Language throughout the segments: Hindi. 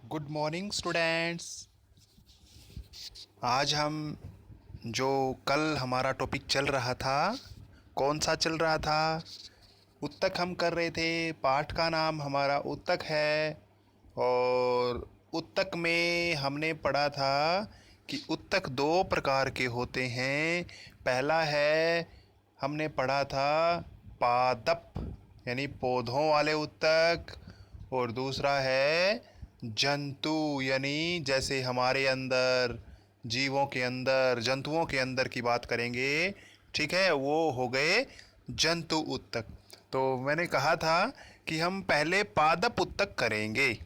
Good morning students. आज हम जो कल हमारा टॉपिक चल रहा था, कौन सा चल रहा था? उत्तक हम कर रहे थे। पाठ का नाम हमारा उत्तक है। और उत्तक में हमने पढ़ा था कि उत्तक दो प्रकार के होते हैं। पहला है, हमने पढ़ा था पादप यानी पौधों वाले उत्तक, और दूसरा है जंतु यानी जैसे हमारे अंदर, जीवों के अंदर, जंतुओं के अंदर की बात करेंगे। ठीक है, वो हो गए जंतु उत्तक। तो मैंने कहा था कि हम पहले पादप उत्तक करेंगे।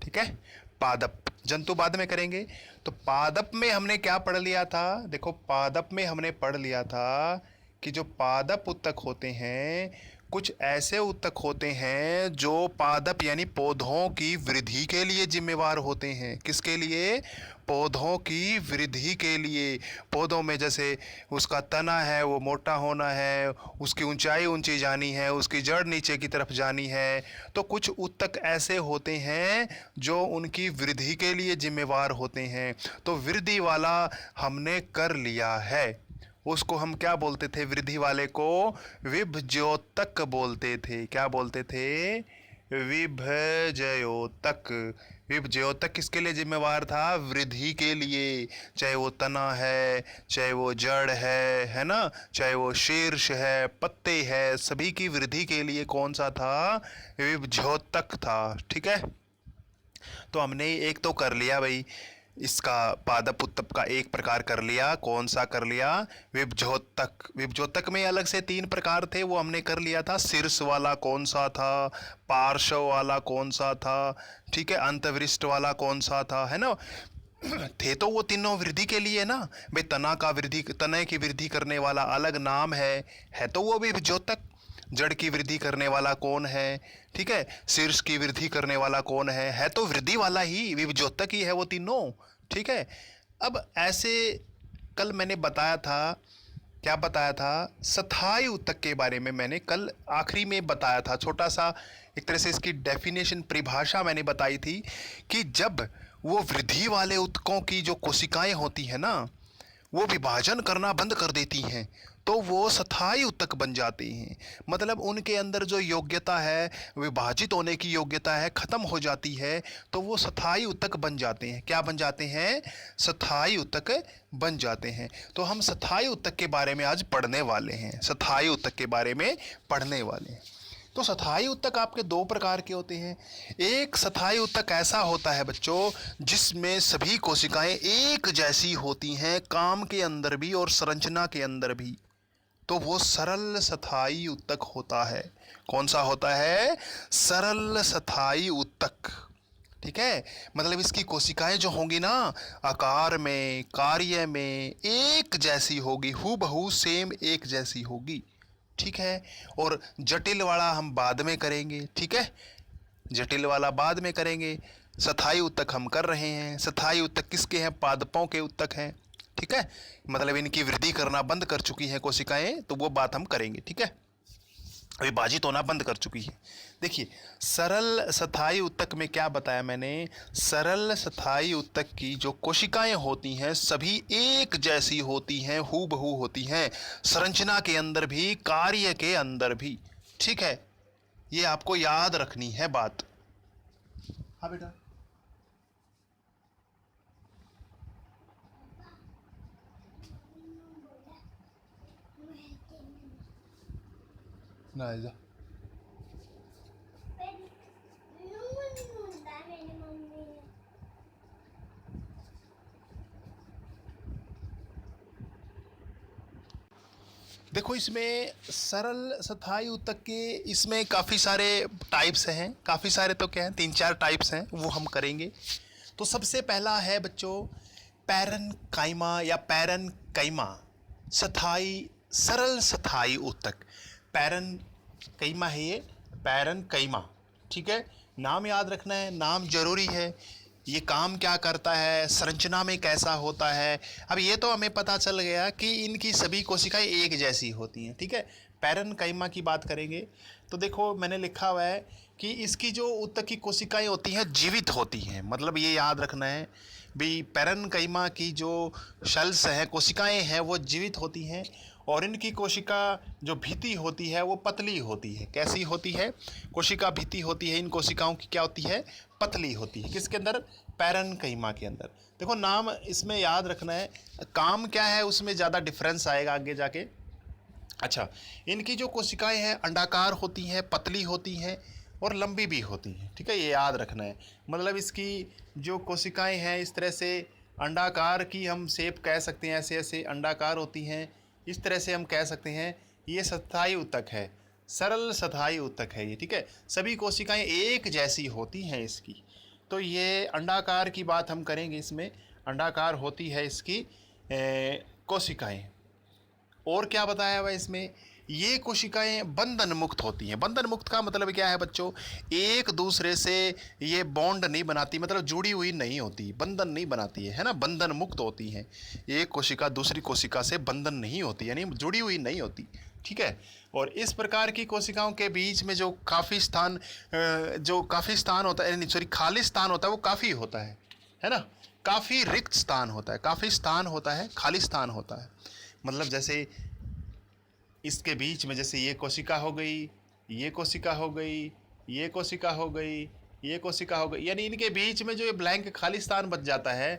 ठीक है, पादप, जंतु बाद में करेंगे। तो पादप में हमने क्या पढ़ लिया था? देखो, पादप में हमने पढ़ लिया था कि जो पादप उत्तक होते हैं, कुछ ऐसे उत्तक होते हैं जो पादप यानी पौधों की वृद्धि के लिए जिम्मेवार होते हैं। किसके लिए? पौधों की वृद्धि के लिए। पौधों में जैसे उसका तना है वो मोटा होना है, उसकी ऊंचाई ऊंची जानी है, उसकी जड़ नीचे की तरफ जानी है। तो कुछ उत्तक ऐसे होते हैं जो उनकी वृद्धि के लिए जिम्मेवार होते हैं। तो वृद्धि वाला हमने कर लिया है। उसको हम क्या बोलते थे? वृद्धि वाले को विभज्योतक बोलते थे। क्या बोलते थे? विभज्योतक। विभज्योतक किसके लिए जिम्मेवार था? वृद्धि के लिए। चाहे वो तना है, चाहे वो जड़ है ना, चाहे वो शीर्ष है, पत्ते है, सभी की वृद्धि के लिए कौन सा था? विभज्योतक था। ठीक है, तो हमने एक तो कर लिया भाई, इसका पादप उत्तक का एक प्रकार कर लिया। कौन सा कर लिया? विभज्योतक। विभज्योतक में अलग से तीन प्रकार थे, वो हमने कर लिया था। शीर्ष वाला कौन सा था? पार्श्व वाला कौन सा था? ठीक है, अंतवृष्ट वाला कौन सा था? है ना, थे तो वो तीनों वृद्धि के लिए ना भाई। तने की वृद्धि करने वाला अलग नाम है तो वो भी विभज्योतक। जड़ की वृद्धि करने वाला कौन है? ठीक है, शीर्ष की वृद्धि करने वाला कौन है तो वृद्धि वाला ही, विभज्योतक ही है वो तीनों। ठीक है, अब ऐसे कल मैंने बताया था, क्या बताया था? स्थायी उत्तक के बारे में मैंने कल आखिरी में बताया था। छोटा सा एक तरह से इसकी डेफिनेशन, परिभाषा मैंने बताई थी कि जब वो वृद्धि वाले उत्तकों की जो कोशिकाएं होती हैं ना, वो विभाजन करना बंद कर देती हैं, तो वो स्थायी उत्तक बन जाते हैं। मतलब उनके अंदर जो योग्यता है, विभाजित होने की योग्यता है, खत्म हो जाती है, तो वो स्थायी उत्तक बन जाते हैं। क्या बन जाते हैं? स्थायी उत्तक बन जाते हैं। तो हम स्थायी उत्तक के बारे में आज पढ़ने वाले हैं। स्थायी उत्तक के बारे में पढ़ने वाले हैं। तो स्थायी उत्तक आपके दो प्रकार के होते हैं। एक स्थायी उत्तक ऐसा होता है बच्चों, जिसमें सभी कोशिकाएं एक जैसी होती हैं, काम के अंदर भी और संरचना के अंदर भी। तो वो सरल स्थायी उत्तक होता है। कौन सा होता है? सरल स्थायी उत्तक। ठीक है, मतलब इसकी कोशिकाएं जो होंगी ना, आकार में, कार्य में एक जैसी होगी, हूबहू सेम एक जैसी होगी। ठीक है, और जटिल वाला हम बाद में करेंगे। ठीक है, जटिल वाला बाद में करेंगे। स्थायी उत्तक हम कर रहे हैं। स्थायी उत्तक किसके हैं? पादपों के उत्तक हैं। ठीक है, मतलब इनकी वृद्धि करना बंद कर चुकी हैं कोशिकाएं, तो वो बात हम करेंगे। ठीक है, विभाजित होना बंद कर चुकी है। देखिए, सरल स्थायी उत्तक में क्या बताया मैंने? सरल स्थायी उत्तक की जो कोशिकाएं होती हैं सभी एक जैसी होती हैं, हूबहू होती हैं, संरचना के अंदर भी, कार्य के अंदर भी। ठीक है, ये आपको याद रखनी है बात। हाँ बेटा, ना जा। देखो, इसमें सरल स्थायी उत्तक के इसमें काफ़ी सारे टाइप्स हैं। काफ़ी सारे तो क्या हैं, तीन चार टाइप्स हैं, वो हम करेंगे। तो सबसे पहला है बच्चों पैरेन्काइमा या पैरेन्काइमा स्थायी, सरल स्थायी उत्तक। पैरेन्काइमा है ये, पैरेन्काइमा। ठीक है, नाम याद रखना है, नाम जरूरी है। ये काम क्या करता है, संरचना में कैसा होता है। अब ये तो हमें पता चल गया कि इनकी सभी कोशिकाएं एक जैसी होती हैं। ठीक है, पैरेन्काइमा की बात करेंगे तो देखो मैंने लिखा हुआ है कि इसकी जो ऊतक की कोशिकाएं होती हैं जीवित होती हैं, मतलब ये याद रखना है भी पैरेन्काइमा की जो शेल्स हैं, कोशिकाएं हैं, वो जीवित होती हैं और इनकी कोशिका जो भित्ति होती है वो पतली होती है। कैसी होती है? कोशिका भित्ति होती है, इन कोशिकाओं की क्या होती है? पतली होती है। किसके अंदर? पैरेन्काइमा के अंदर। देखो नाम इसमें याद रखना है, काम क्या है उसमें ज़्यादा डिफरेंस आएगा आगे जाके। अच्छा, इनकी जो कोशिकाएं हैं अंडाकार होती हैं, पतली होती हैं और लंबी भी होती हैं, ठीक है, ये याद रखना है। मतलब इसकी जो कोशिकाएं हैं इस तरह से अंडाकार की हम शेप कह सकते हैं, ऐसे ऐसे अंडाकार होती हैं, इस तरह से हम कह सकते हैं ये सतही ऊतक है, सरल सतही ऊतक है ये, ठीक है। सभी कोशिकाएं एक जैसी होती हैं इसकी, तो ये अंडाकार की बात हम करेंगे, इसमें अंडाकार होती है इसकी कोशिकाएं। और क्या बताया हुआ इसमें? ये कोशिकाएं बंधन मुक्त होती हैं। बंधन मुक्त का मतलब क्या है बच्चों? एक दूसरे से ये बॉन्ड नहीं बनाती, मतलब जुड़ी हुई नहीं होती, बंधन नहीं बनाती है ना, बंधन मुक्त होती हैं। एक कोशिका दूसरी कोशिका से बंधन नहीं होती, यानी जुड़ी हुई नहीं होती, ठीक है। और इस प्रकार की कोशिकाओं के बीच में जो काफ़ी स्थान होता है, सॉरी खाली स्थान होता है, वो काफ़ी होता है ना, काफ़ी रिक्त स्थान होता है, काफ़ी स्थान होता है, खाली स्थान होता है। मतलब जैसे इसके बीच में जैसे ये कोशिका हो गई, ये कोशिका हो गई, ये कोशिका हो गई, ये कोशिका हो गई, यानी इनके बीच में जो ये ब्लैंक खाली स्थान बच जाता है,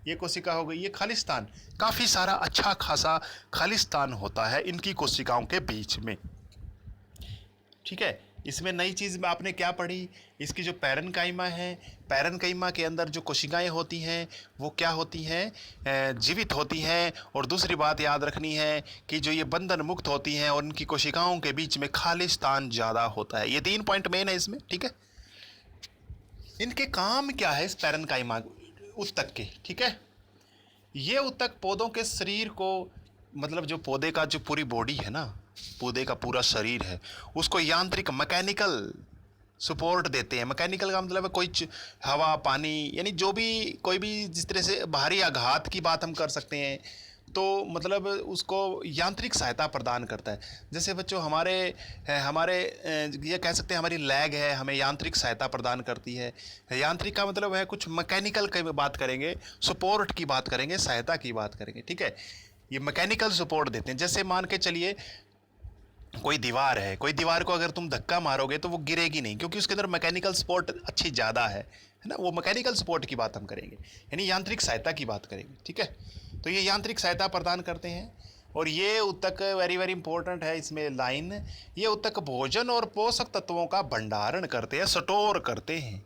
ये कोशिका हो गई, ये खाली स्थान, काफ़ी सारा अच्छा खासा खाली स्थान होता है इनकी कोशिकाओं के बीच में, ठीक है। इसमें नई चीज़ आपने क्या पढ़ी? इसकी जो पैरेन्काइमा है, पैरेन्काइमा के अंदर जो कोशिकाएं होती हैं वो क्या होती हैं? जीवित होती हैं। और दूसरी बात याद रखनी है कि जो ये बंधन मुक्त होती हैं और इनकी कोशिकाओं के बीच में खाली स्थान ज़्यादा होता है। ये 3 पॉइंट मेन है इसमें, ठीक है। इनके काम क्या है इस पैरेन्काइमा ऊतक के, ठीक है। ये ऊतक पौधों के शरीर को, मतलब जो पौधे का जो पूरी बॉडी है ना, पौधे का पूरा शरीर है, उसको यांत्रिक मैकेनिकल सपोर्ट देते हैं। मैकेनिकल का मतलब है कोई हवा पानी, यानी जो भी कोई भी जिस तरह से बाहरी आघात की बात हम कर सकते हैं, तो मतलब उसको यांत्रिक सहायता प्रदान करता है। जैसे बच्चों हमारे ये कह सकते हैं हमारी लैग है, हमें यांत्रिक सहायता प्रदान करती है। यांत्रिक का मतलब है कुछ मैकेनिकल की बात करेंगे, सपोर्ट की बात करेंगे, सहायता की बात करेंगे, ठीक है। ये मैकेनिकल सपोर्ट देते हैं। जैसे मान के चलिए कोई दीवार है, कोई दीवार को अगर तुम धक्का मारोगे तो वो गिरेगी नहीं, क्योंकि उसके अंदर मैकेनिकल सपोर्ट अच्छी ज़्यादा है ना। वो मैकेनिकल सपोर्ट की बात हम करेंगे, यानी यांत्रिक सहायता की बात करेंगे, ठीक है। तो ये यांत्रिक सहायता प्रदान करते हैं। और ये ऊतक वेरी वेरी इंपॉर्टेंट है, इसमें लाइन, ये ऊतक भोजन और पोषक तत्वों का भंडारण करते हैं, स्टोर करते हैं।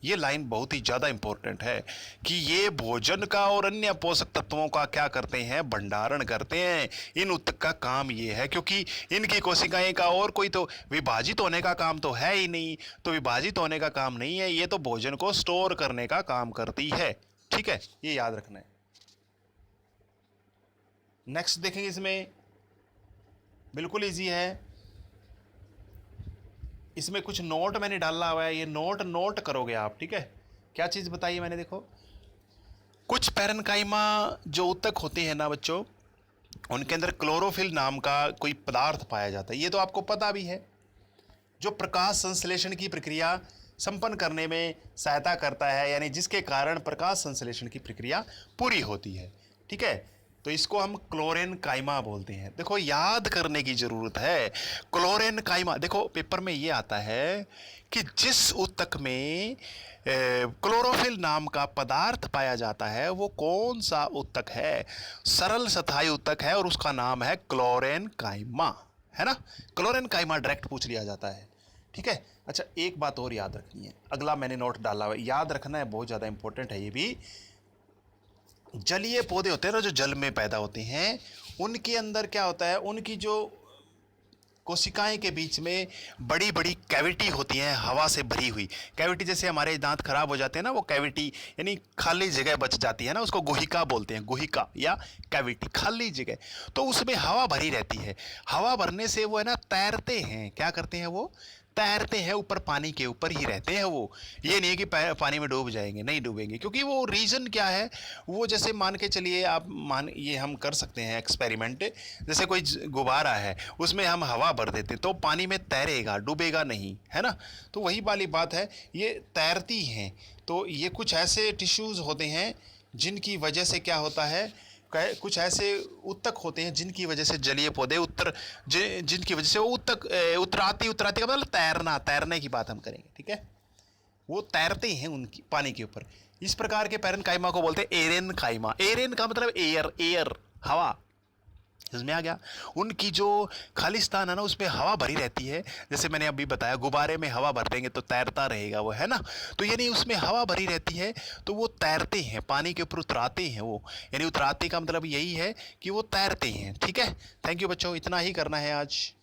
ये लाइन बहुत ही ज़्यादा इंपॉर्टेंट है कि ये भोजन का और अन्य पोषक तत्वों का क्या करते हैं? भंडारण करते हैं। इन ऊतक का काम ये है, क्योंकि इनकी कोशिकाएं का और कोई तो विभाजित होने का काम तो है ही नहीं, तो विभाजित होने का काम नहीं है, ये तो भोजन को स्टोर करने का काम करती है, ठीक है, ये याद रखना है। नेक्स्ट देखेंगे, इसमें बिल्कुल ईजी है, इसमें कुछ नोट मैंने डाला हुआ है, ये नोट करोगे आप, ठीक है। क्या चीज़ बताइए मैंने? देखो कुछ पैरेन्काइमा जो ऊतक होते हैं ना बच्चों, उनके अंदर क्लोरोफिल नाम का कोई पदार्थ पाया जाता है, ये तो आपको पता भी है, जो प्रकाश संश्लेषण की प्रक्रिया संपन्न करने में सहायता करता है, यानी जिसके कारण प्रकाश संश्लेषण की प्रक्रिया पूरी होती है, ठीक है। तो इसको हम क्लोरेन्काइमा बोलते हैं। देखो याद करने की जरूरत है, क्लोरेन्काइमा। देखो पेपर में ये आता है कि जिस ऊतक में क्लोरोफिल नाम का पदार्थ पाया जाता है वो कौन सा ऊतक है? सरल सतही ऊतक है और उसका नाम है क्लोरेन्काइमा, है ना। क्लोरेन्काइमा डायरेक्ट पूछ लिया जाता है, ठीक है। अच्छा, एक बात और याद रखनी है, अगला मैंने नोट डाला हुआ, याद रखना है, बहुत ज़्यादा इंपॉर्टेंट है ये भी। जलीय पौधे होते हैं ना, जो जल में पैदा होते हैं, उनके अंदर क्या होता है, उनकी जो कोशिकाएं के बीच में बड़ी बड़ी कैविटी होती हैं, हवा से भरी हुई कैविटी। जैसे हमारे दांत खराब हो जाते हैं ना, वो कैविटी यानी खाली जगह बच जाती है ना, उसको गुहिका बोलते हैं, गुहिका या कैविटी, खाली जगह। तो उसमें हवा भरी रहती है, हवा भरने से वो है ना तैरते हैं। क्या करते हैं? वो तैरते हैं ऊपर, पानी के ऊपर ही रहते हैं वो। ये नहीं है कि पानी में डूब जाएंगे, नहीं डूबेंगे, क्योंकि वो रीज़न क्या है, वो जैसे मान के चलिए आप, ये हम कर सकते हैं एक्सपेरिमेंट। जैसे कोई गुब्बारा है, उसमें हम हवा भर देते तो पानी में तैरेगा, डूबेगा नहीं, है ना। तो वही वाली बात है, ये तैरती हैं। तो ये कुछ ऐसे टिश्यूज़ होते हैं जिनकी वजह से क्या होता है, कुछ ऐसे उत्तक होते हैं जिनकी वजह से जलीय पौधे जिनकी वजह से वो उतराती का मतलब तैरने की बात हम करेंगे, ठीक है। वो तैरते हैं उनकी पानी के ऊपर। इस प्रकार के पैरेन्काइमा को बोलते हैं एरेनकाइमा। एरेन का मतलब एयर, हवा, इसमें आ गया। उनकी जो खालिस्तान है ना, उसमें हवा भरी रहती है। जैसे मैंने अभी बताया, गुब्बारे में हवा भर देंगे तो तैरता रहेगा वो, है ना। तो यानी उसमें हवा भरी रहती है, तो वो तैरते हैं, पानी के ऊपर उतराते हैं वो। यानी उतराते का मतलब यही है कि वो तैरते हैं, ठीक है। थैंक यू बच्चों, इतना ही करना है आज।